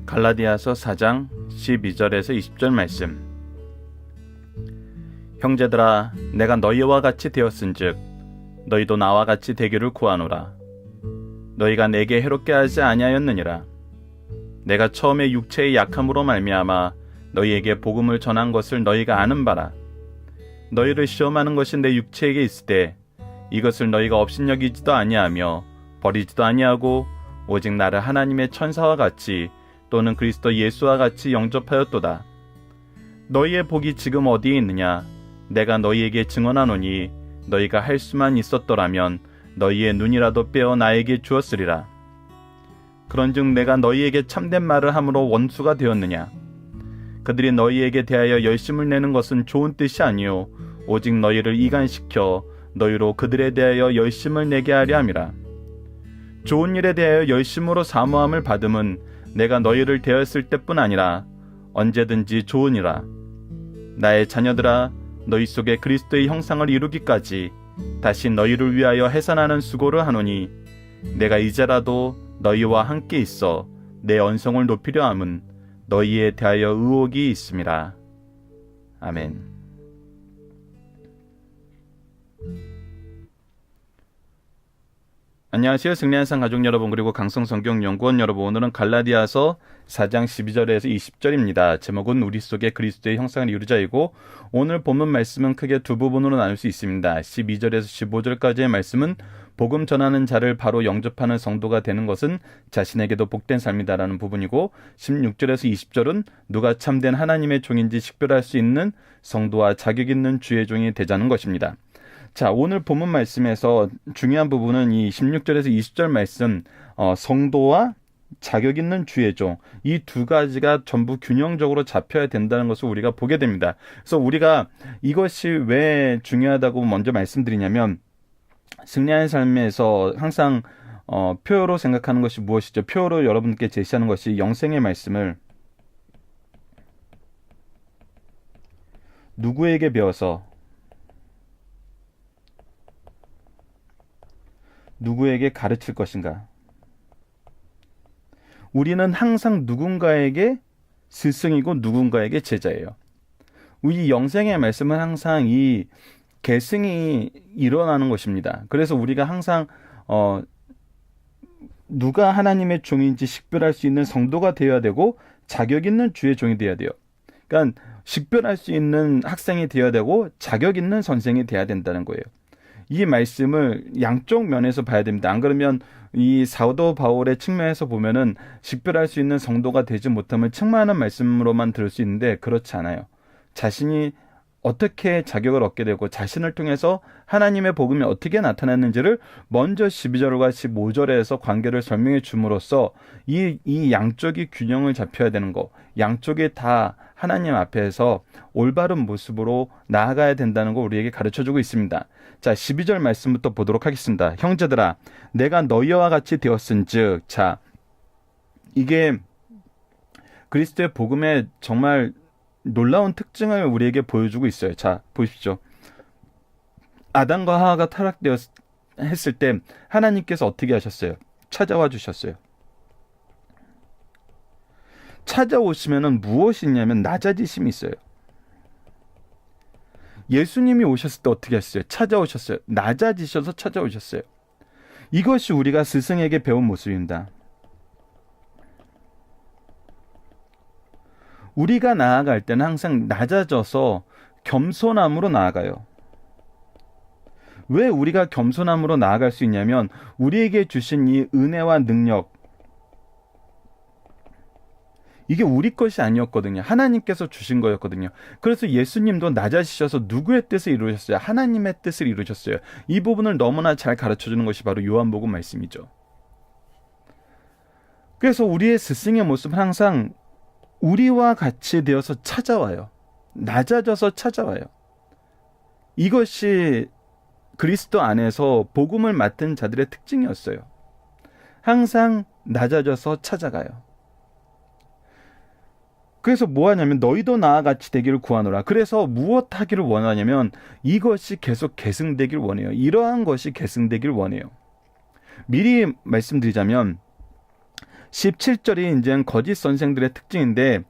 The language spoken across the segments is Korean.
갈라디아서 4장 12절에서 20절 말씀. 형제들아, 내가 너희와 같이 되었은즉 너희도 나와 같이 되기를 구하노라. 너희가 내게 해롭게 하지 아니하였느니라. 내가 처음에 육체의 약함으로 말미암아 너희에게 복음을 전한 것을 너희가 아는 바라. 너희를 시험하는 것이 내 육체에게 있으되 이것을 너희가 업신여기지도 아니하며 버리지도 아니하고 오직 나를 하나님의 천사와 같이 또는 그리스도 예수와 같이 영접하였도다. 너희의 복이 지금 어디에 있느냐? 내가 너희에게 증언하노니 너희가 할 수만 있었더라면 너희의 눈이라도 빼어 나에게 주었으리라. 그런즉 내가 너희에게 참된 말을 함으로 원수가 되었느냐? 그들이 너희에게 대하여 열심을 내는 것은 좋은 뜻이 아니요 오직 너희를 이간시켜 너희로 그들에 대하여 열심을 내게 하려 함이라. 좋은 일에 대하여 열심으로 사모함을 받음은 내가 너희를 대하였을 때뿐 아니라 언제든지 좋으니라. 나의 자녀들아, 너희 속에 그리스도의 형상을 이루기까지 다시 너희를 위하여 해산하는 수고를 하노니 내가 이제라도 너희와 함께 있어 내 언성을 높이려 함은 너희에 대하여 의혹이 있음이라. 아멘. 안녕하세요. 승리한상 가족 여러분, 그리고 강성성경연구원 여러분. 오늘은 갈라디아서 4장 12절에서 20절입니다. 제목은 우리 속에 그리스도의 형상을 이루자이고, 오늘 본문 말씀은 크게 두 부분으로 나눌 수 있습니다. 12절에서 15절까지의 말씀은 복음 전하는 자를 바로 영접하는 성도가 되는 것은 자신에게도 복된 삶이다라는 부분이고, 16절에서 20절은 누가 참된 하나님의 종인지 식별할 수 있는 성도와 자격 있는 주의 종이 되자는 것입니다. 자, 오늘 본문 말씀에서 중요한 부분은 이 16절에서 20절 말씀, 성도와 자격 있는 주의 종, 이 두 가지가 전부 균형적으로 잡혀야 된다는 것을 우리가 보게 됩니다. 그래서 우리가 이것이 왜 중요하다고 먼저 말씀드리냐면, 승리하는 삶에서 항상 표어로 생각하는 것이 무엇이죠? 표어로 여러분께 제시하는 것이 영생의 말씀을 누구에게 배워서 누구에게 가르칠 것인가? 우리는 항상 누군가에게 스승이고 누군가에게 제자예요. 우리 영생의 말씀은 항상 이 계승이 일어나는 것입니다. 그래서 우리가 항상 누가 하나님의 종인지 식별할 수 있는 성도가 되어야 되고 자격 있는 주의 종이 되어야 돼요. 그러니까 식별할 수 있는 학생이 되어야 되고 자격 있는 선생이 되어야 된다는 거예요. 이 말씀을 양쪽 면에서 봐야 됩니다. 안 그러면 이 사도 바울의 측면에서 보면은 식별할 수 있는 성도가 되지 못하면 책망하는 말씀으로만 들을 수 있는데 그렇지 않아요. 자신이 어떻게 자격을 얻게 되고 자신을 통해서 하나님의 복음이 어떻게 나타났는지를 먼저 12절과 15절에서 관계를 설명해 줌으로써 이 양쪽이 균형을 잡혀야 되는 거, 양쪽이 다 하나님 앞에서 올바른 모습으로 나아가야 된다는 거 우리에게 가르쳐주고 있습니다. 자, 12절 말씀부터 보도록 하겠습니다. 형제들아, 내가 너희와 같이 되었은즉. 자, 이게 그리스도의 복음의 정말 놀라운 특징을 우리에게 보여주고 있어요. 자, 보십시오. 아담과 하와가 타락했을 때 하나님께서 어떻게 하셨어요? 찾아와 주셨어요. 찾아오시면은 무엇이 있냐면 낮아지심이 있어요. 예수님이 오셨을 때 어떻게 했어요? 찾아오셨어요. 낮아지셔서 찾아오셨어요. 이것이 우리가 스승에게 배운 모습입니다. 우리가 나아갈 때는 항상 낮아져서 겸손함으로 나아가요. 왜 우리가 겸손함으로 나아갈 수 있냐면 우리에게 주신 이 은혜와 능력, 이게 우리 것이 아니었거든요. 하나님께서 주신 거였거든요. 그래서 예수님도 낮아지셔서 누구의 뜻을 이루셨어요? 하나님의 뜻을 이루셨어요. 이 부분을 너무나 잘 가르쳐주는 것이 바로 요한복음 말씀이죠. 그래서 우리의 스승의 모습은 항상 우리와 같이 되어서 찾아와요. 낮아져서 찾아와요. 이것이 그리스도 안에서 복음을 맡은 자들의 특징이었어요. 항상 낮아져서 찾아가요. 그래서 뭐 하냐면 너희도 나와 같이 되기를 구하노라. 그래서 무엇 하기를 원하냐면 이것이 계속 계승되길 원해요. 이러한 것이 계승되길 원해요. 미리 말씀드리자면 17절이 이제 거짓 선생들의 특징인데,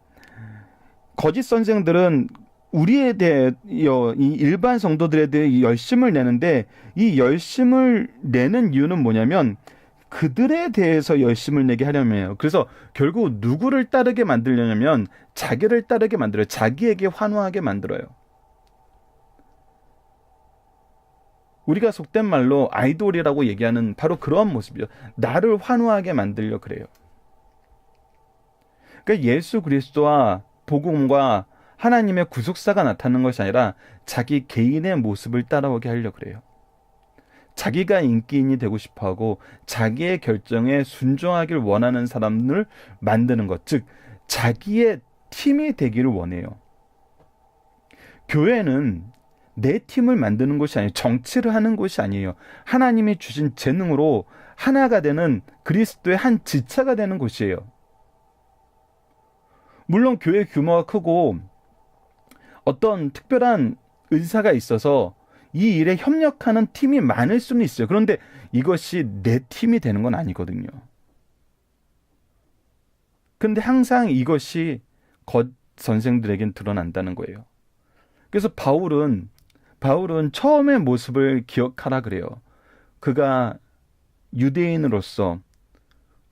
거짓 선생들은 우리에 대해 이 일반 성도들에 대해 열심을 내는데, 이 열심을 내는 이유는 뭐냐면 그들에 대해서 열심을 내게 하려면요. 그래서 결국 누구를 따르게 만들려면 자기를 따르게 만들어요. 자기에게 환호하게 만들어요. 우리가 속된 말로 아이돌이라고 얘기하는 바로 그런 모습이죠. 나를 환호하게 만들려 그래요. 그러니까 예수 그리스도와 복음과 하나님의 구속사가 나타나는 것이 아니라 자기 개인의 모습을 따라오게 하려 그래요. 자기가 인기인이 되고 싶어하고 자기의 결정에 순종하길 원하는 사람을 만드는 것, 즉 자기의 팀이 되기를 원해요. 교회는 내 팀을 만드는 것이 아니에요. 정치를 하는 것이 아니에요. 하나님이 주신 재능으로 하나가 되는 그리스도의 한 지체가 되는 곳이에요. 물론 교회 규모가 크고 어떤 특별한 은사가 있어서 이 일에 협력하는 팀이 많을 수는 있어요. 그런데 이것이 내 팀이 되는 건 아니거든요. 근데 항상 이것이 겉 선생들에겐 드러난다는 거예요. 그래서 바울은 처음의 모습을 기억하라 그래요. 그가 유대인으로서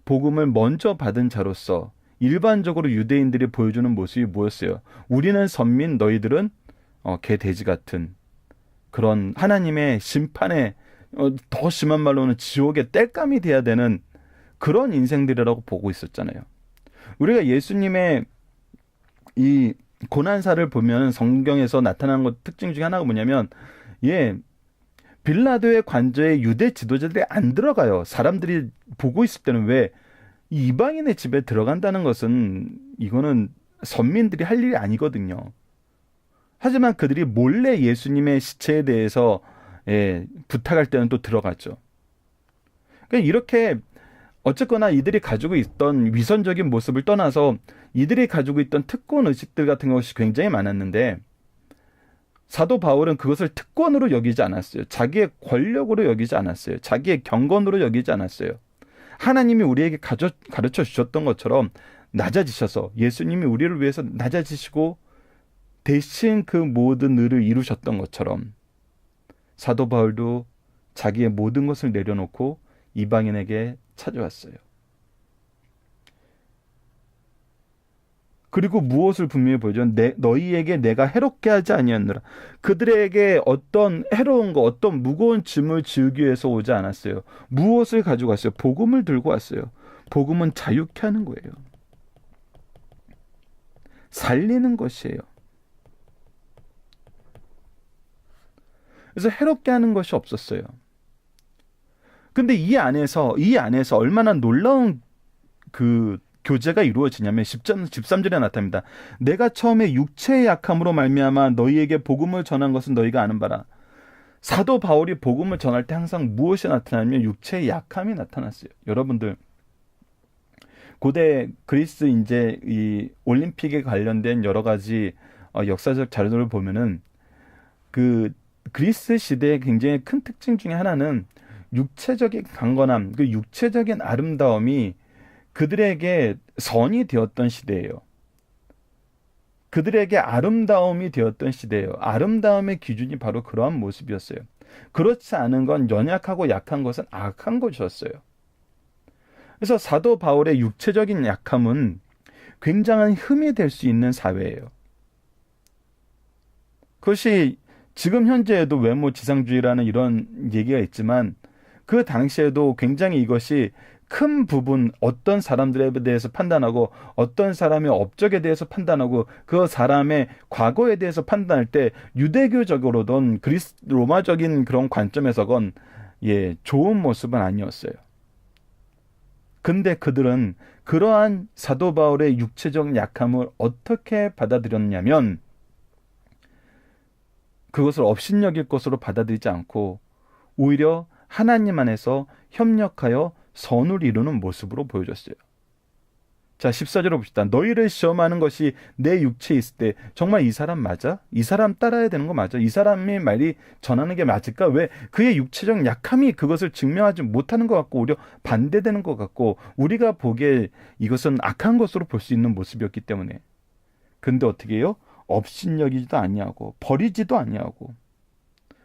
복음을 먼저 받은 자로서 일반적으로 유대인들이 보여주는 모습이 뭐였어요? 우리는 선민, 너희들은 개 돼지 같은 그런 하나님의 심판에 더 심한 말로는 지옥의 땔감이 돼야 되는 그런 인생들이라고 보고 있었잖아요. 우리가 예수님의 이 고난사를 보면 성경에서 나타나는 것 특징 중에 하나가 뭐냐면, 빌라도의 관저에 유대 지도자들이 안 들어가요. 사람들이 보고 있을 때는. 왜? 이방인의 집에 들어간다는 것은 이거는 선민들이 할 일이 아니거든요. 하지만 그들이 몰래 예수님의 시체에 대해서 부탁할 때는 또 들어가죠. 그러니까 이렇게 어쨌거나 이들이 가지고 있던 위선적인 모습을 떠나서 이들이 가지고 있던 특권 의식들 같은 것이 굉장히 많았는데, 사도 바울은 그것을 특권으로 여기지 않았어요. 자기의 권력으로 여기지 않았어요. 자기의 경건으로 여기지 않았어요. 하나님이 우리에게 가르쳐 주셨던 것처럼 낮아지셔서, 예수님이 우리를 위해서 낮아지시고 대신 그 모든 일을 이루셨던 것처럼 사도 바울도 자기의 모든 것을 내려놓고 이방인에게 찾아왔어요. 그리고 무엇을 분명히 보여줘? 너희에게 내가 해롭게 하지 아니하노라. 그들에게 어떤 해로운 거, 어떤 무거운 짐을 지우기 위해서 오지 않았어요. 무엇을 가지고 왔어요? 복음을 들고 왔어요. 복음은 자유케 하는 거예요. 살리는 것이에요. 그래서 해롭게 하는 것이 없었어요. 근데 이 안에서 얼마나 놀라운 그 교제가 이루어지냐면 13절에 나타납니다. 내가 처음에 육체의 약함으로 말미암아 너희에게 복음을 전한 것은 너희가 아는 바라. 사도 바울이 복음을 전할 때 항상 무엇이 나타나냐면 육체의 약함이 나타났어요. 여러분들, 고대 그리스 이제 이 올림픽에 관련된 여러 가지 역사적 자료들을 보면은 그 그리스 시대의 굉장히 큰 특징 중에 하나는 육체적인 강건함, 그 육체적인 아름다움이 그들에게 선이 되었던 시대예요. 그들에게 아름다움이 되었던 시대예요. 아름다움의 기준이 바로 그러한 모습이었어요. 그렇지 않은 건, 연약하고 약한 것은 악한 것이었어요. 그래서 사도 바울의 육체적인 약함은 굉장한 흠이 될 수 있는 사회예요. 그것이 지금 현재에도 외모 지상주의라는 이런 얘기가 있지만, 그 당시에도 굉장히 이것이 큰 부분, 어떤 사람들에 대해서 판단하고 어떤 사람의 업적에 대해서 판단하고 그 사람의 과거에 대해서 판단할 때 유대교적으로든 로마적인 그런 관점에서건 좋은 모습은 아니었어요. 근데 그들은 그러한 사도 바울의 육체적 약함을 어떻게 받아들였냐면, 그것을 업신여길 것으로 받아들이지 않고 오히려 하나님 안에서 협력하여 선을 이루는 모습으로 보여줬어요. 자, 14절을 봅시다. 너희를 시험하는 것이 내 육체에 있을 때 정말 이 사람 맞아? 이 사람 따라야 되는 거 맞아? 이 사람의 말이 전하는 게 맞을까? 왜 그의 육체적 약함이 그것을 증명하지 못하는 것 같고 오히려 반대되는 것 같고 우리가 보기에 이것은 악한 것으로 볼 수 있는 모습이었기 때문에. 근데 어떻게 해요? 업신여기지도 아니하고 버리지도 아니하고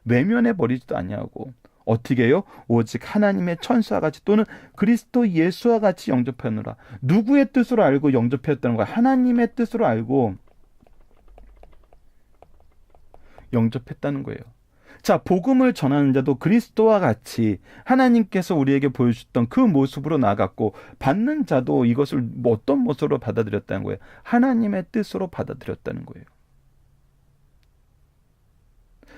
외면해 버리지도 아니하고 어떻게 해요? 오직 하나님의 천사와 같이 또는 그리스도 예수와 같이 영접하느라. 누구의 뜻으로 알고 영접했다는 거야? 하나님의 뜻으로 알고 영접했다는 거예요. 자, 복음을 전하는 자도 그리스도와 같이 하나님께서 우리에게 보여주셨던 그 모습으로 나아갔고 받는 자도 이것을 어떤 모습으로 받아들였다는 거예요? 하나님의 뜻으로 받아들였다는 거예요.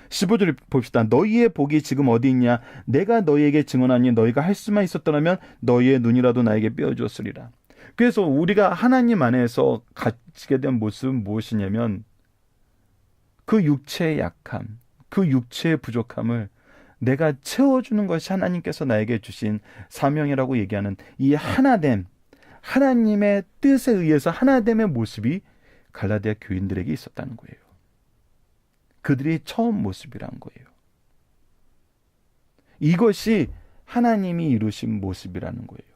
15절 봅시다. 너희의 복이 지금 어디 있냐? 내가 너희에게 증언하니 너희가 할 수만 있었더라면 너희의 눈이라도 나에게 떼어주었으리라. 그래서 우리가 하나님 안에서 가지게 된 모습은 무엇이냐면 그 육체의 약함, 그 육체의 부족함을 내가 채워주는 것이 하나님께서 나에게 주신 사명이라고 얘기하는 이 하나됨, 하나님의 뜻에 의해서 하나됨의 모습이 갈라디아 교인들에게 있었다는 거예요. 그들이 처음 모습이란 거예요. 이것이 하나님이 이루신 모습이라는 거예요.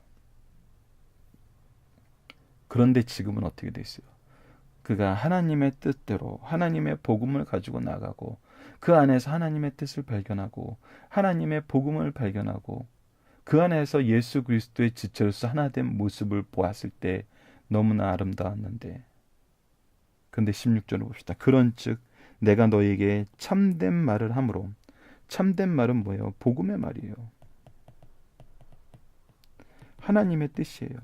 그런데 지금은 어떻게 됐어요? 그가 하나님의 뜻대로 하나님의 복음을 가지고 나가고 그 안에서 하나님의 뜻을 발견하고 하나님의 복음을 발견하고 그 안에서 예수 그리스도의 지체로서 하나 된 모습을 보았을 때 너무나 아름다웠는데 근데 16절을 봅시다. 그런즉 내가 너에게 참된 말을 함으로 참된 말은 뭐예요? 복음의 말이에요. 하나님의 뜻이에요.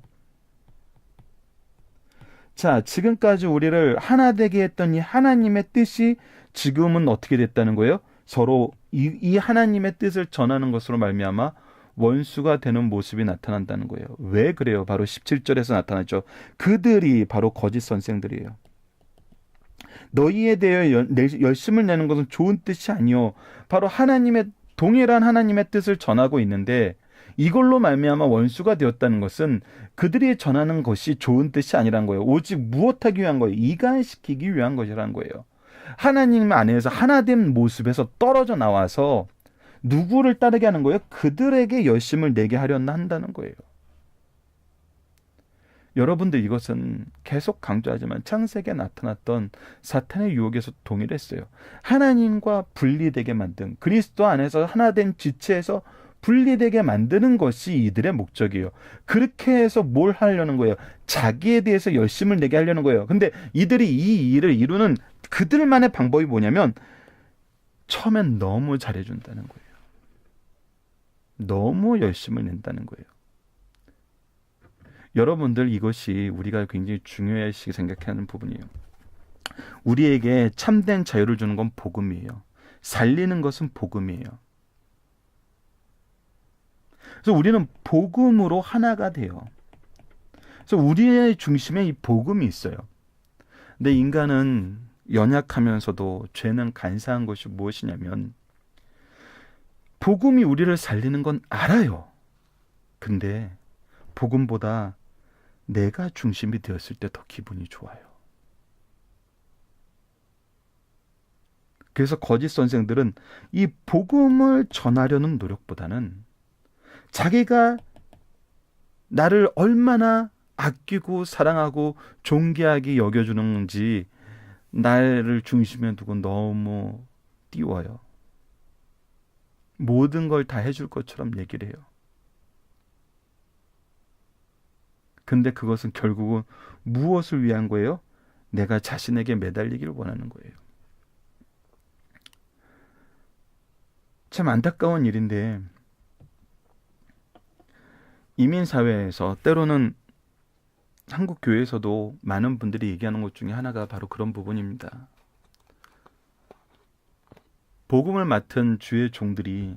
자, 지금까지 우리를 하나 되게 했던 이 하나님의 뜻이 지금은 어떻게 됐다는 거예요? 서로 이 하나님의 뜻을 전하는 것으로 말미암아 원수가 되는 모습이 나타난다는 거예요. 왜 그래요? 바로 17절에서 나타나죠. 그들이 바로 거짓 선생들이에요. 너희에 대하여 열심을 내는 것은 좋은 뜻이 아니요. 바로 하나님의 동일한 하나님의 뜻을 전하고 있는데 이걸로 말미암아 원수가 되었다는 것은 그들이 전하는 것이 좋은 뜻이 아니란 거예요. 오직 무엇하기 위한 거예요? 이간시키기 위한 것이라는 거예요. 하나님 안에서 하나된 모습에서 떨어져 나와서 누구를 따르게 하는 거예요? 그들에게 열심을 내게 하려나 한다는 거예요. 여러분들 이것은 계속 강조하지만 창세기에 나타났던 사탄의 유혹에서 동일했어요. 하나님과 분리되게 만든 그리스도 안에서 하나된 지체에서 분리되게 만드는 것이 이들의 목적이에요. 그렇게 해서 뭘 하려는 거예요? 자기에 대해서 열심을 내게 하려는 거예요. 근데 이들이 이 일을 이루는 그들만의 방법이 뭐냐면 처음엔 너무 잘해준다는 거예요. 너무 열심을 낸다는 거예요. 여러분들 이것이 우리가 굉장히 중요하게 생각하는 부분이에요. 우리에게 참된 자유를 주는 건 복음이에요. 살리는 것은 복음이에요. 그래서 우리는 복음으로 하나가 돼요. 그래서 우리의 중심에 이 복음이 있어요. 근데 인간은 연약하면서도 죄는 간사한 것이 무엇이냐면 복음이 우리를 살리는 건 알아요. 근데 복음보다 내가 중심이 되었을 때 더 기분이 좋아요. 그래서 거짓 선생들은 이 복음을 전하려는 노력보다는 자기가 나를 얼마나 아끼고 사랑하고 존귀하게 여겨주는지 나를 중심에 두고 너무 띄워요. 모든 걸 다 해줄 것처럼 얘기를 해요. 근데 그것은 결국은 무엇을 위한 거예요? 내가 자신에게 매달리기를 원하는 거예요. 참 안타까운 일인데 이민사회에서 때로는 한국 교회에서도 많은 분들이 얘기하는 것 중에 하나가 바로 그런 부분입니다. 복음을 맡은 주의 종들이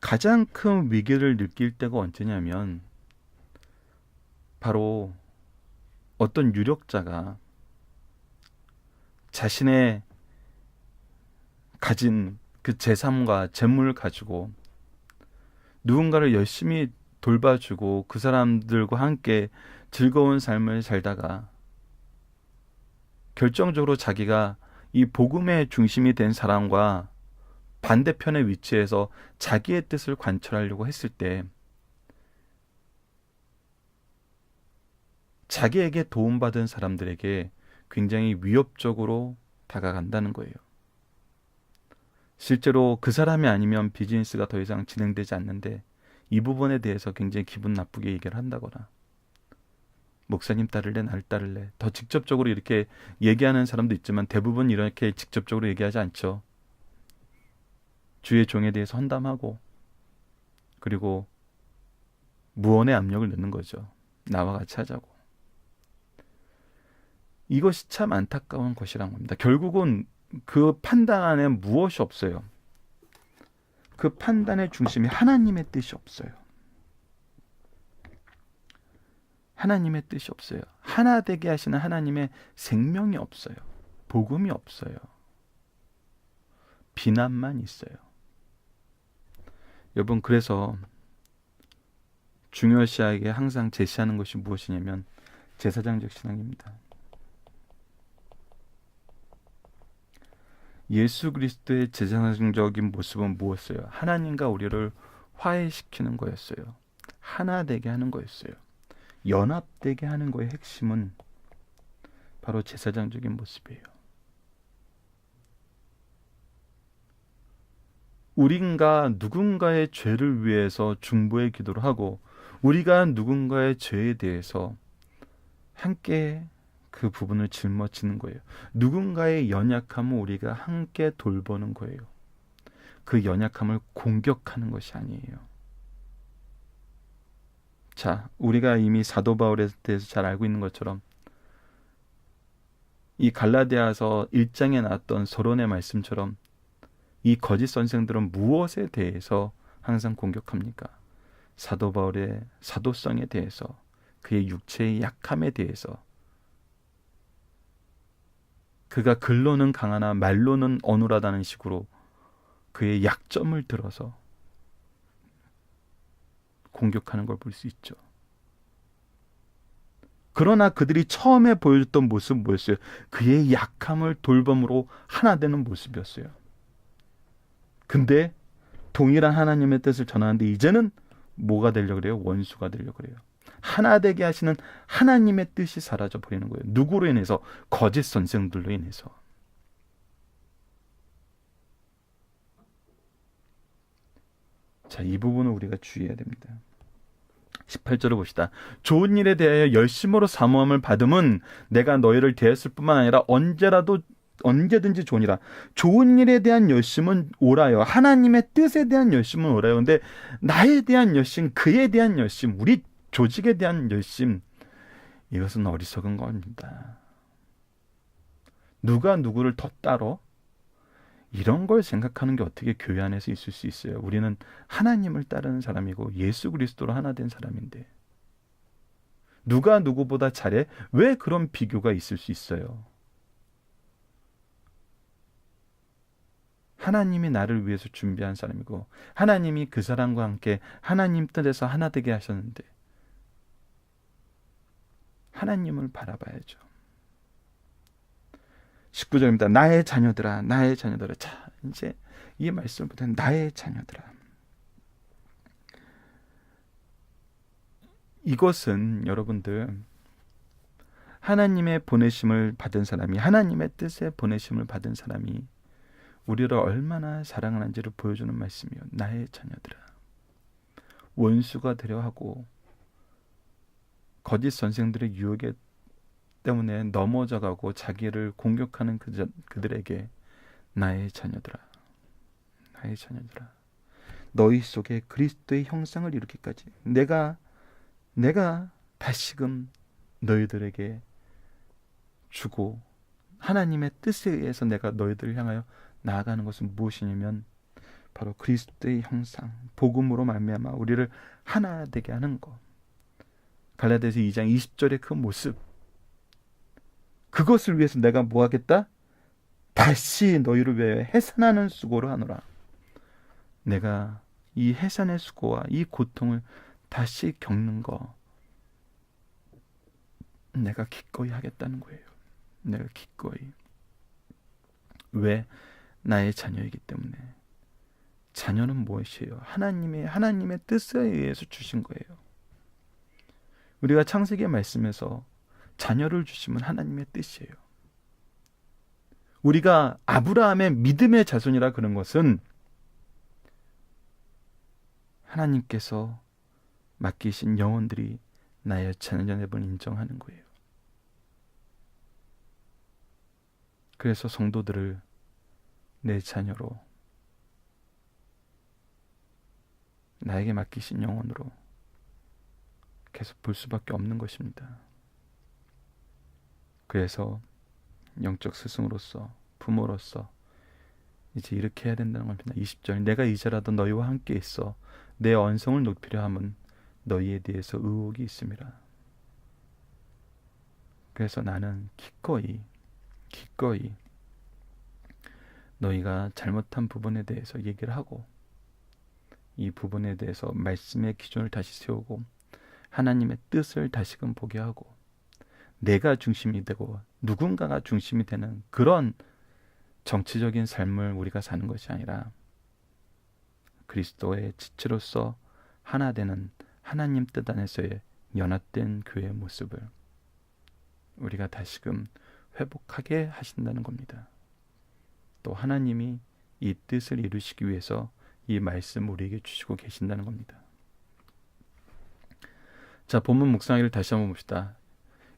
가장 큰 위기를 느낄 때가 언제냐면 바로 어떤 유력자가 자신의 가진 그 재산과 재물을 가지고 누군가를 열심히 돌봐주고 그 사람들과 함께 즐거운 삶을 살다가 결정적으로 자기가 이 복음의 중심이 된 사람과 반대편의 위치에서 자기의 뜻을 관철하려고 했을 때 자기에게 도움받은 사람들에게 굉장히 위협적으로 다가간다는 거예요. 실제로 그 사람이 아니면 비즈니스가 더 이상 진행되지 않는데 이 부분에 대해서 굉장히 기분 나쁘게 얘기를 한다거나, 목사님 따를래 날 따를래, 더 직접적으로 이렇게 얘기하는 사람도 있지만 대부분 이렇게 직접적으로 얘기하지 않죠. 주의 종에 대해서 헌담하고, 그리고 무언의 압력을 넣는 거죠. 나와 같이 하자고. 이것이 참 안타까운 것이란 겁니다. 결국은 그 판단 안에 무엇이 없어요. 그 판단의 중심이 하나님의 뜻이 없어요. 하나님의 뜻이 없어요. 하나 되게 하시는 하나님의 생명이 없어요. 복음이 없어요. 비난만 있어요. 여러분, 그래서 중요시하게 항상 제시하는 것이 무엇이냐면 제사장적 신앙입니다. 예수 그리스도의 제사장적인 모습은 무엇이었어요? 하나님과 우리를 화해시키는 거였어요. 하나 되게 하는 거였어요. 연합되게 하는 거의 핵심은 바로 제사장적인 모습이에요. 우리가 누군가의 죄를 위해서 중보의 기도를 하고, 우리가 누군가의 죄에 대해서 함께 그 부분을 짊어지는 거예요. 누군가의 연약함을 우리가 함께 돌보는 거예요. 그 연약함을 공격하는 것이 아니에요. 자, 우리가 이미 사도 바울에 대해서 잘 알고 있는 것처럼 이 갈라디아서 1장에 나왔던 서론의 말씀처럼 이 거짓 선생들은 무엇에 대해서 항상 공격합니까? 사도 바울의 사도성에 대해서, 그의 육체의 약함에 대해서, 그가 글로는 강하나 말로는 어눌하다는 식으로 그의 약점을 들어서 공격하는 걸 볼 수 있죠. 그러나 그들이 처음에 보여줬던 모습은 뭐였어요? 그의 약함을 돌봄으로 하나 되는 모습이었어요. 근데 동일한 하나님의 뜻을 전하는데 이제는 뭐가 되려고 그래요? 원수가 되려고 그래요. 하나 되게 하시는 하나님의 뜻이 사라져 버리는 거예요. 누구로 인해서? 거짓 선생들로 인해서. 자, 이 부분을 우리가 주의해야 됩니다. 18절을 봅시다. 좋은 일에 대하여 열심으로 사모함을 받음은 내가 너희를 대했을 뿐만 아니라 언제든지 좋으니라. 좋은 일에 대한 열심은 옳아요. 하나님의 뜻에 대한 열심은 옳아요. 근데 나에 대한 열심, 그에 대한 열심, 우리 조직에 대한 열심, 이것은 어리석은 겁니다. 누가 누구를 더 따로? 이런 걸 생각하는 게 어떻게 교회 안에서 있을 수 있어요? 우리는 하나님을 따르는 사람이고 예수 그리스도로 하나 된 사람인데 누가 누구보다 잘해? 왜 그런 비교가 있을 수 있어요? 하나님이 나를 위해서 준비한 사람이고 하나님이 그 사람과 함께 하나님 뜻에서 하나 되게 하셨는데 하나님을 바라봐야죠. 19절입니다. 나의 자녀들아, 나의 자녀들아. 자, 이제 이 말씀부터 나의 자녀들아. 이것은 여러분들 하나님의 보내심을 받은 사람이, 하나님의 뜻에 보내심을 받은 사람이 우리를 얼마나 사랑하는지를 보여주는 말씀이요. 나의 자녀들아. 원수가 되려 하고 거짓 선생들의 유혹에 때문에 넘어져가고 자기를 공격하는 그들에게 나의 자녀들아, 나의 자녀들아, 너희 속에 그리스도의 형상을 이루기까지 내가 다시금 너희들에게 주고 하나님의 뜻에 의해서 내가 너희들을 향하여 나아가는 것은 무엇이냐면 바로 그리스도의 형상, 복음으로 말미암아 우리를 하나 되게 하는 것. 갈라디아서 2장 20절의 그 모습, 그것을 위해서 내가 뭐 하겠다? 다시 너희를 위하여 해산하는 수고를 하노라. 내가 이 해산의 수고와 이 고통을 다시 겪는 거, 내가 기꺼이 하겠다는 거예요. 내가 기꺼이. 왜? 나의 자녀이기 때문에. 자녀는 무엇이에요? 하나님의 뜻에 의해서 주신 거예요. 우리가 창세기 말씀에서 자녀를 주시면 하나님의 뜻이에요. 우리가 아브라함의 믿음의 자손이라 그런 것은 하나님께서 맡기신 영혼들이 나의 자녀됨을 인정하는 거예요. 그래서 성도들을 내 자녀로, 나에게 맡기신 영혼으로 계속 볼 수밖에 없는 것입니다. 그래서 영적 스승으로서, 부모로서 이제 이렇게 해야 된다는 겁니다. 20절, 내가 이제라도 너희와 함께 있어 내 언성을 높이려 함은 너희에 대해서 의혹이 있음이라. 그래서 나는 기꺼이 너희가 잘못한 부분에 대해서 얘기를 하고, 이 부분에 대해서 말씀의 기준을 다시 세우고 하나님의 뜻을 다시금 보게 하고, 내가 중심이 되고 누군가가 중심이 되는 그런 정치적인 삶을 우리가 사는 것이 아니라 그리스도의 지체로서 하나 되는 하나님 뜻 안에서의 연합된 교회의 모습을 우리가 다시금 회복하게 하신다는 겁니다. 또 하나님이 이 뜻을 이루시기 위해서 이 말씀을 우리에게 주시고 계신다는 겁니다. 자, 본문 묵상하기를 다시 한번 봅시다.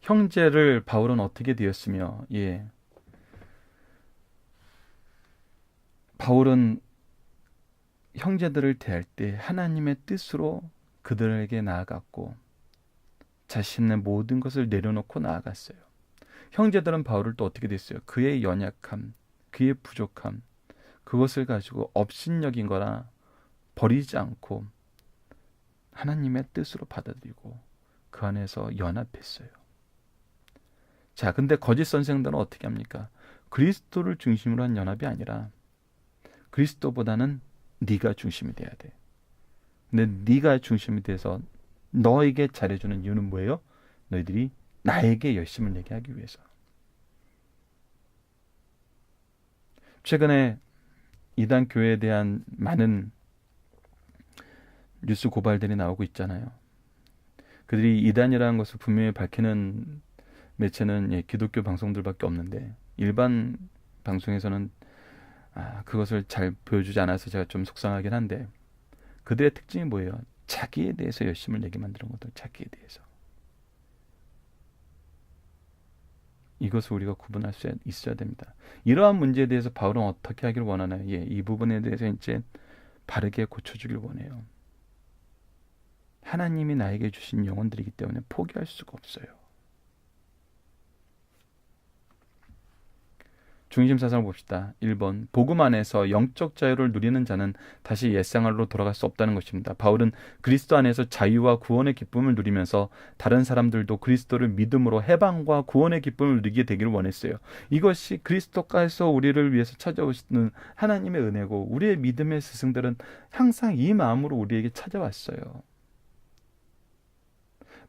형제를 바울은 어떻게 되었으며, 바울은 형제들을 대할 때 하나님의 뜻으로 그들에게 나아갔고 자신의 모든 것을 내려놓고 나아갔어요. 형제들은 바울을 또 어떻게 됐어요? 그의 연약함, 그의 부족함, 그것을 가지고 업신여긴 거나 버리지 않고 하나님의 뜻으로 받아들이고 그 안에서 연합했어요. 자, 근데 거짓 선생들은 어떻게 합니까? 그리스도를 중심으로 한 연합이 아니라 그리스도보다는 네가 중심이 돼야 돼. 근데 네가 중심이 돼서 너에게 잘해주는 이유는 뭐예요? 너희들이 나에게 열심을 내게 하기 위해서. 최근에 이단 교회에 대한 많은 뉴스 고발들이 나오고 있잖아요. 그들이 이단이라는 것을 분명히 밝히는 매체는 기독교 방송들밖에 없는데 일반 방송에서는 그것을 잘 보여주지 않아서 제가 좀 속상하긴 한데, 그들의 특징이 뭐예요? 자기에 대해서 열심을 내게 만드는 것도 자기에 대해서. 이것을 우리가 구분할 수 있어야 됩니다. 이러한 문제에 대해서 바울은 어떻게 하기를 원하나요? 이 부분에 대해서 이제 바르게 고쳐주길 원해요. 하나님이 나에게 주신 영혼들이기 때문에 포기할 수가 없어요. 중심사상을 봅시다. 1번, 복음 안에서 영적 자유를 누리는 자는 다시 옛생활로 돌아갈 수 없다는 것입니다. 바울은 그리스도 안에서 자유와 구원의 기쁨을 누리면서 다른 사람들도 그리스도를 믿음으로 해방과 구원의 기쁨을 누리게 되기를 원했어요. 이것이 그리스도께서 우리를 위해서 찾아오시는 하나님의 은혜고, 우리의 믿음의 스승들은 항상 이 마음으로 우리에게 찾아왔어요.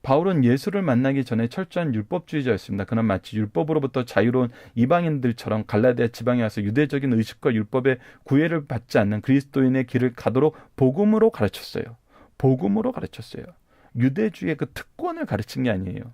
바울은 예수를 만나기 전에 철저한 율법주의자였습니다. 그는 마치 율법으로부터 자유로운 이방인들처럼 갈라디아 지방에 와서 유대적인 의식과 율법의 구애를 받지 않는 그리스도인의 길을 가도록 복음으로 가르쳤어요. 복음으로 가르쳤어요. 유대주의의 그 특권을 가르친 게 아니에요.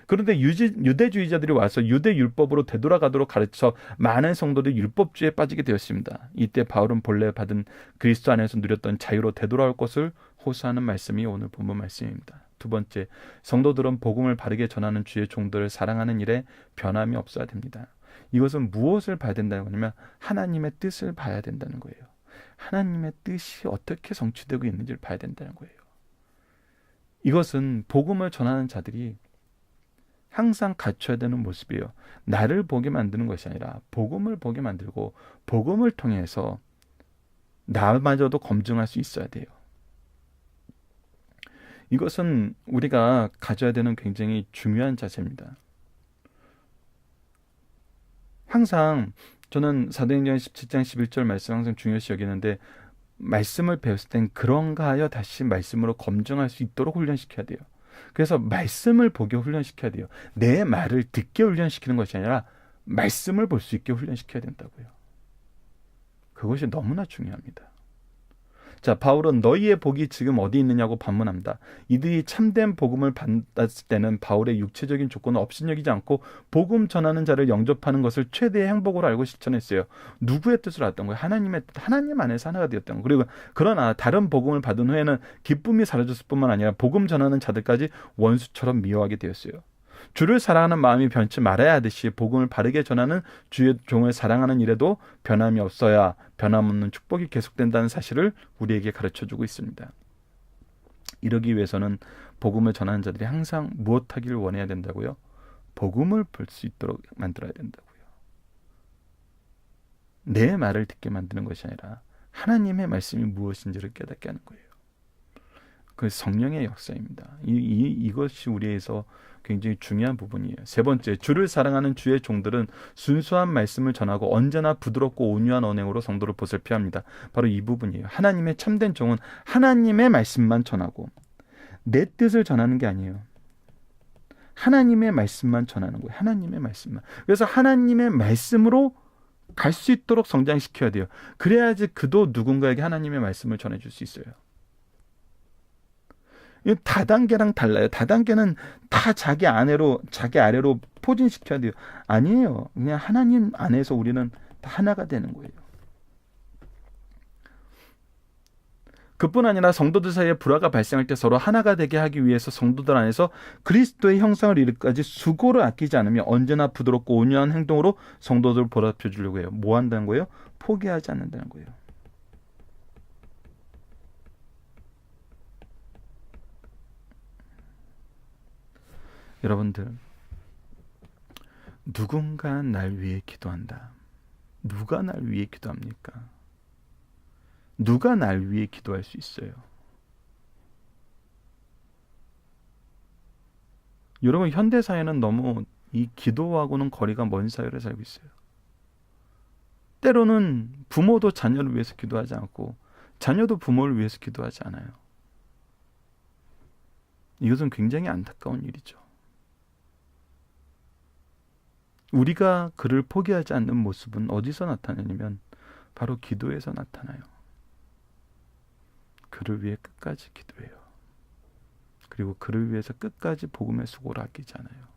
그런데 유대주의자들이 와서 유대 율법으로 되돌아가도록 가르쳐 많은 성도들이 율법주의에 빠지게 되었습니다. 이때 바울은 본래 받은 그리스도 안에서 누렸던 자유로 되돌아올 것을 호소하는 말씀이 오늘 본문 말씀입니다. 두 번째, 성도들은 복음을 바르게 전하는 주의 종들을 사랑하는 일에 변함이 없어야 됩니다. 이것은 무엇을 봐야 된다는 거냐면 하나님의 뜻을 봐야 된다는 거예요. 하나님의 뜻이 어떻게 성취되고 있는지를 봐야 된다는 거예요. 이것은 복음을 전하는 자들이 항상 갖춰야 되는 모습이에요. 나를 보게 만드는 것이 아니라 복음을 보게 만들고 복음을 통해서 나마저도 검증할 수 있어야 돼요. 이것은 우리가 가져야 되는 굉장히 중요한 자세입니다. 항상 저는 사도행전 17장 11절 말씀 항상 중요시 여기는데, 말씀을 배웠을 땐 그런가 하여 다시 말씀으로 검증할 수 있도록 훈련시켜야 돼요. 그래서 말씀을 보게 훈련시켜야 돼요. 내 말을 듣게 훈련시키는 것이 아니라 말씀을 볼 수 있게 훈련시켜야 된다고요. 그것이 너무나 중요합니다. 자, 바울은 너희의 복이 지금 어디 있느냐고 반문합니다. 이들이 참된 복음을 받았을 때는 바울의 육체적인 조건을 업신여기지 않고 복음 전하는 자를 영접하는 것을 최대의 행복으로 알고 실천했어요. 누구의 뜻을 알았던 거예요? 하나님의 뜻, 하나님 안에서 하나가 되었던 거예요. 그리고 그러나 다른 복음을 받은 후에는 기쁨이 사라졌을 뿐만 아니라 복음 전하는 자들까지 원수처럼 미워하게 되었어요. 주를 사랑하는 마음이 변치 말아야 하듯이 복음을 바르게 전하는 주의 종을 사랑하는 일에도 변함이 없어야 변함없는 축복이 계속된다는 사실을 우리에게 가르쳐주고 있습니다. 이러기 위해서는 복음을 전하는 자들이 항상 무엇하기를 원해야 된다고요? 복음을 볼 수 있도록 만들어야 된다고요. 내 말을 듣게 만드는 것이 아니라 하나님의 말씀이 무엇인지를 깨닫게 하는 거예요. 그 성령의 역사입니다. 이것이 우리에서 굉장히 중요한 부분이에요. 세 번째, 주를 사랑하는 주의 종들은 순수한 말씀을 전하고 언제나 부드럽고 온유한 언행으로 성도를 보살펴합니다. 바로 이 부분이에요. 하나님의 참된 종은 하나님의 말씀만 전하고 내 뜻을 전하는 게 아니에요. 하나님의 말씀만 전하는 거예요. 하나님의 말씀만. 그래서 하나님의 말씀으로 갈 수 있도록 성장시켜야 돼요. 그래야지 그도 누군가에게 하나님의 말씀을 전해줄 수 있어요. 다단계랑 달라요. 다단계는 다 자기 아래로 포진시켜야 돼요. 아니에요. 그냥 하나님 안에서 우리는 다 하나가 되는 거예요. 그뿐 아니라 성도들 사이에 불화가 발생할 때 서로 하나가 되게 하기 위해서 성도들 안에서 그리스도의 형상을 이루기까지 수고를 아끼지 않으며 언제나 부드럽고 온유한 행동으로 성도들을 보살펴 주려고 해요. 뭐 한다는 거예요? 포기하지 않는다는 거예요. 여러분들, 누군가 날 위해 기도한다. 누가 날 위해 기도합니까? 누가 날 위해 기도할 수 있어요? 여러분, 현대사회는 너무 이 기도하고는 거리가 먼 사회를 살고 있어요. 때로는 부모도 자녀를 위해서 기도하지 않고 자녀도 부모를 위해서 기도하지 않아요. 이것은 굉장히 안타까운 일이죠. 우리가 그를 포기하지 않는 모습은 어디서 나타나냐면 바로 기도에서 나타나요. 그를 위해 끝까지 기도해요. 그리고 그를 위해서 끝까지 복음의 수고를 아끼지 않아요.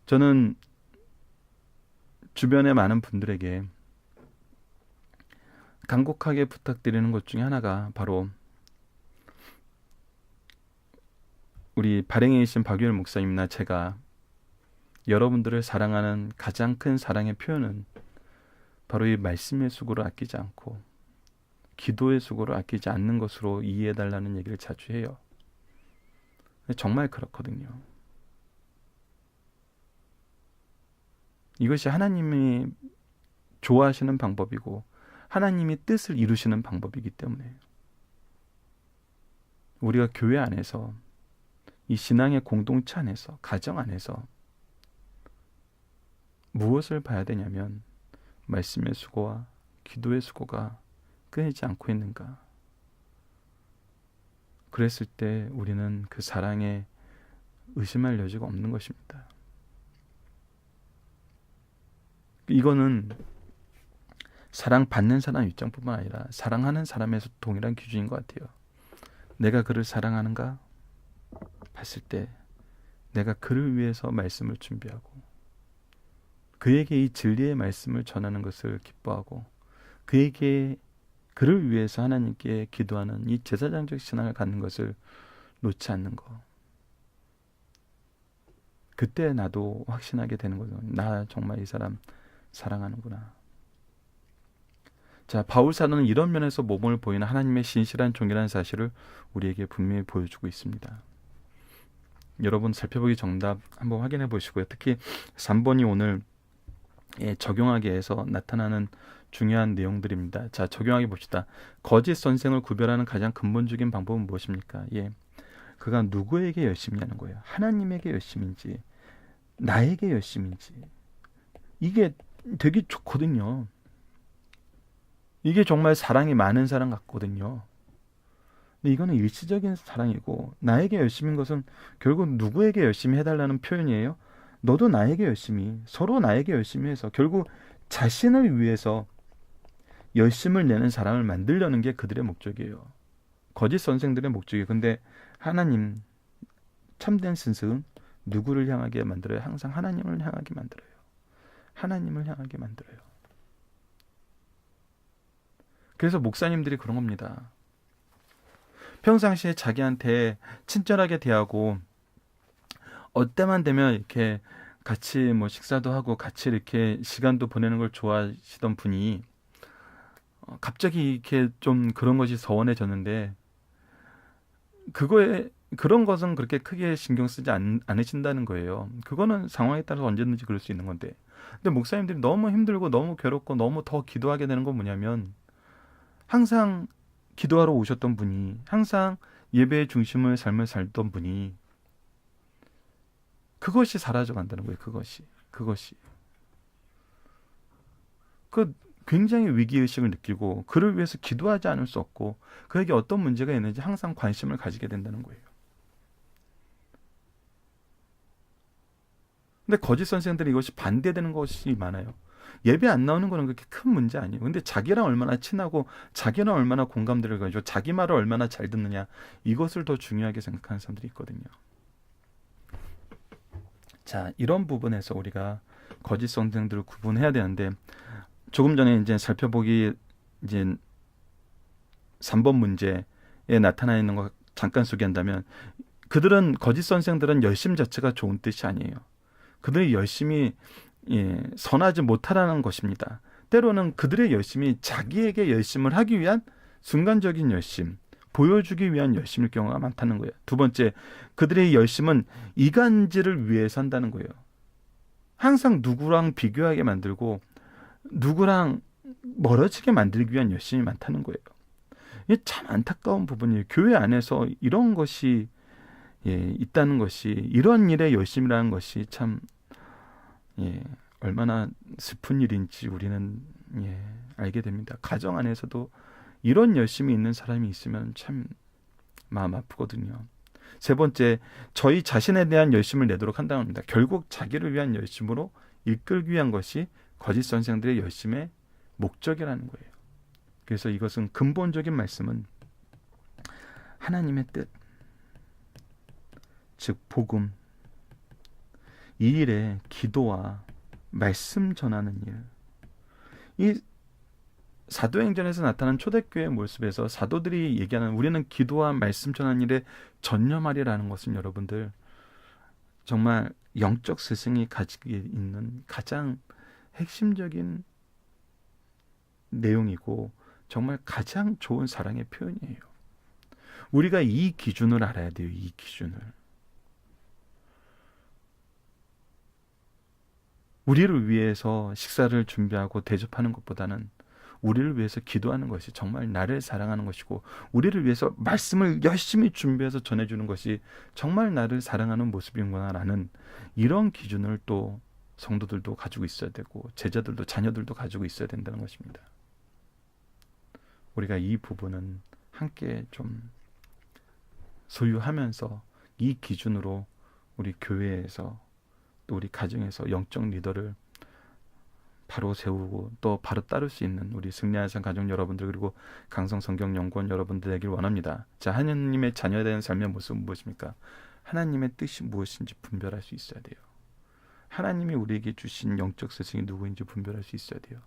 저는 주변의 많은 분들에게 간곡하게 부탁드리는 것 중에 하나가 바로 우리 발행이신 박유일 목사님이나 제가 여러분들을 사랑하는 가장 큰 사랑의 표현은 바로 이 말씀의 수고를 아끼지 않고 기도의 수고를 아끼지 않는 것으로 이해해달라는 얘기를 자주 해요. 정말 그렇거든요. 이것이 하나님이 좋아하시는 방법이고 하나님이 뜻을 이루시는 방법이기 때문에 우리가 교회 안에서 이 신앙의 공동체 안에서 가정 안에서 무엇을 봐야 되냐면 말씀의 수고와 기도의 수고가 끊이지 않고 있는가. 그랬을 때 우리는 그 사랑에 의심할 여지가 없는 것입니다. 이거는 사랑받는 사람 입장뿐만 아니라 사랑하는 사람에서 동일한 기준인 것 같아요. 내가 그를 사랑하는가 봤을 때 내가 그를 위해서 말씀을 준비하고 그에게 이 진리의 말씀을 전하는 것을 기뻐하고 그를 위해서 하나님께 기도하는 이 제사장적 신앙을 갖는 것을 놓지 않는 것. 그때 나도 확신하게 되는 거죠. 나 정말 이 사람 사랑하는구나. 자, 바울 사도는 이런 면에서 모범을 보이는 하나님의 신실한 종이라는 사실을 우리에게 분명히 보여주고 있습니다. 여러분 살펴보기 정답 한번 확인해 보시고요. 특히 3번이 오늘 적용하기 위해서 나타나는 중요한 내용들입니다. 자, 적용하기 봅시다. 거짓 선생을 구별하는 가장 근본적인 방법은 무엇입니까? 그가 누구에게 열심히 하는 거예요? 하나님에게 열심인지 나에게 열심인지. 이게 되게 좋거든요. 이게 정말 사랑이 많은 사랑 같거든요. 근데 이거는 일시적인 사랑이고, 나에게 열심인 것은 결국 누구에게 열심히 해달라는 표현이에요. 너도 나에게 열심히, 서로 나에게 열심히 해서 결국 자신을 위해서 열심을 내는 사람을 만들려는 게 그들의 목적이에요. 거짓 선생들의 목적이에요. 근데 하나님, 참된 스승은 누구를 향하게 만들어요? 항상 하나님을 향하게 만들어요. 하나님을 향하게 만들어요. 그래서 목사님들이 그런 겁니다. 평상시에 자기한테 친절하게 대하고, 어때만 되면 이렇게 같이 뭐 식사도 하고 같이 이렇게 시간도 보내는 걸 좋아하시던 분이 갑자기 이렇게 좀 그런 것이 서운해졌는데, 그거에 그런 것은 그렇게 크게 신경 쓰지 않으신다는 거예요. 그거는 상황에 따라서 언제든지 그럴 수 있는 건데. 근데 목사님들이 너무 힘들고 너무 괴롭고 너무 더 기도하게 되는 건 뭐냐면, 항상 기도하러 오셨던 분이, 항상 예배의 중심을 삶을 살던 분이, 그것이 사라져 간다는 거예요. 그것이 그 굉장히 위기의식을 느끼고, 그를 위해서 기도하지 않을 수 없고, 그에게 어떤 문제가 있는지 항상 관심을 가지게 된다는 거예요. 근데 거짓 선생들이 이것이 반대되는 것이 많아요. 예배 안 나오는 거는 그렇게 큰 문제 아니에요. 근데 자기랑 얼마나 친하고, 자기랑 얼마나 공감대를 가지고, 자기 말을 얼마나 잘 듣느냐, 이것을 더 중요하게 생각하는 사람들이 있거든요. 자, 이런 부분에서 우리가 거짓 선생들을 구분해야 되는데, 조금 전에 이제 살펴보기 이제 3번 문제에 나타나 있는 거 잠깐 소개한다면, 그들은, 거짓 선생들은 열심 자체가 좋은 뜻이 아니에요. 그들이 열심히 선하지 못하라는 것입니다. 때로는 그들의 열심이 자기에게 열심을 하기 위한 순간적인 열심, 보여주기 위한 열심일 경우가 많다는 거예요. 두 번째, 그들의 열심은 이간질을 위해서 한다는 거예요. 항상 누구랑 비교하게 만들고 누구랑 멀어지게 만들기 위한 열심이 많다는 거예요. 이게 참 안타까운 부분이에요. 교회 안에서 이런 것이 있다는 것이, 이런 일에 열심이라는 것이 참 얼마나 슬픈 일인지 우리는 알게 됩니다. 가정 안에서도 이런 열심이 있는 사람이 있으면 참 마음 아프거든요. 세 번째, 저희 자신에 대한 열심을 내도록 한다고 합니다. 결국 자기를 위한 열심으로 이끌기 위한 것이 거짓 선생들의 열심의 목적이라는 거예요. 그래서 이것은 근본적인 말씀은 하나님의 뜻, 즉 복음, 이 일에 기도와 말씀 전하는 일, 이 사도행전에서 나타난 초대교회 모습에서 사도들이 얘기하는, 우리는 기도와 말씀 전하는 일에 전념하리라는 것은, 여러분들, 정말 영적 스승이 가지고 있는 가장 핵심적인 내용이고, 정말 가장 좋은 사랑의 표현이에요. 우리가 이 기준을 알아야 돼요. 이 기준을. 우리를 위해서 식사를 준비하고 대접하는 것보다는 우리를 위해서 기도하는 것이 정말 나를 사랑하는 것이고, 우리를 위해서 말씀을 열심히 준비해서 전해주는 것이 정말 나를 사랑하는 모습인구나라는, 이런 기준을 또 성도들도 가지고 있어야 되고, 제자들도, 자녀들도 가지고 있어야 된다는 것입니다. 우리가 이 부분은 함께 좀 소유하면서, 이 기준으로 우리 교회에서 또 우리 가정에서 영적 리더를 바로 세우고 또 바로 따를 수 있는 우리 승리하는 삶 가족 여러분들, 그리고 강성 성경연구원 여러분들 되길 원합니다. 자, 하나님의 자녀에 대한 삶의 모습은 무엇입니까? 하나님의 뜻이 무엇인지 분별할 수 있어야 돼요. 하나님이 우리에게 주신 영적 스승이 누구인지 분별할 수 있어야 돼요.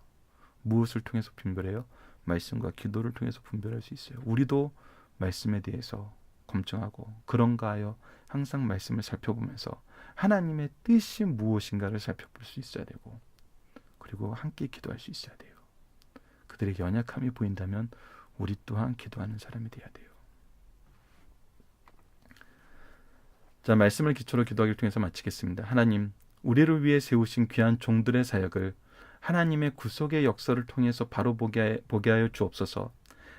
무엇을 통해서 분별해요? 말씀과 기도를 통해서 분별할 수 있어요. 우리도 말씀에 대해서 검증하고, 그런가 하여 항상 말씀을 살펴보면서 하나님의 뜻이 무엇인가를 살펴볼 수 있어야 되고, 그리고 함께 기도할 수 있어야 돼요. 그들의 연약함이 보인다면 우리 또한 기도하는 사람이 돼야 돼요. 자, 말씀을 기초로 기도하기를 통해서 마치겠습니다. 하나님, 우리를 위해 세우신 귀한 종들의 사역을 하나님의 구속의 역사를 통해서 바로 보게 하여 주옵소서.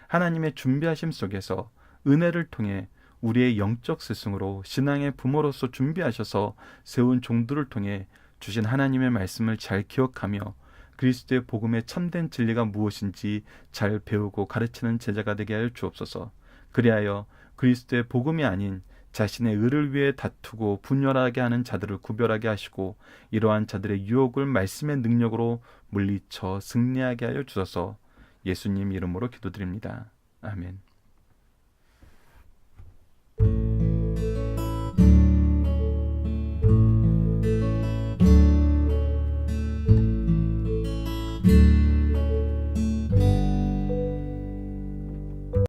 하나님의 준비하심 속에서 은혜를 통해 우리의 영적 스승으로, 신앙의 부모로서 준비하셔서 세운 종들을 통해 주신 하나님의 말씀을 잘 기억하며 그리스도의 복음의 참된 진리가 무엇인지 잘 배우고 가르치는 제자가 되게 하여 주옵소서. 그리하여 그리스도의 복음이 아닌 자신의 의를 위해 다투고 분열하게 하는 자들을 구별하게 하시고 이러한 자들의 유혹을 말씀의 능력으로 물리쳐 승리하게 하여 주소서. 예수님 이름으로 기도드립니다. 아멘.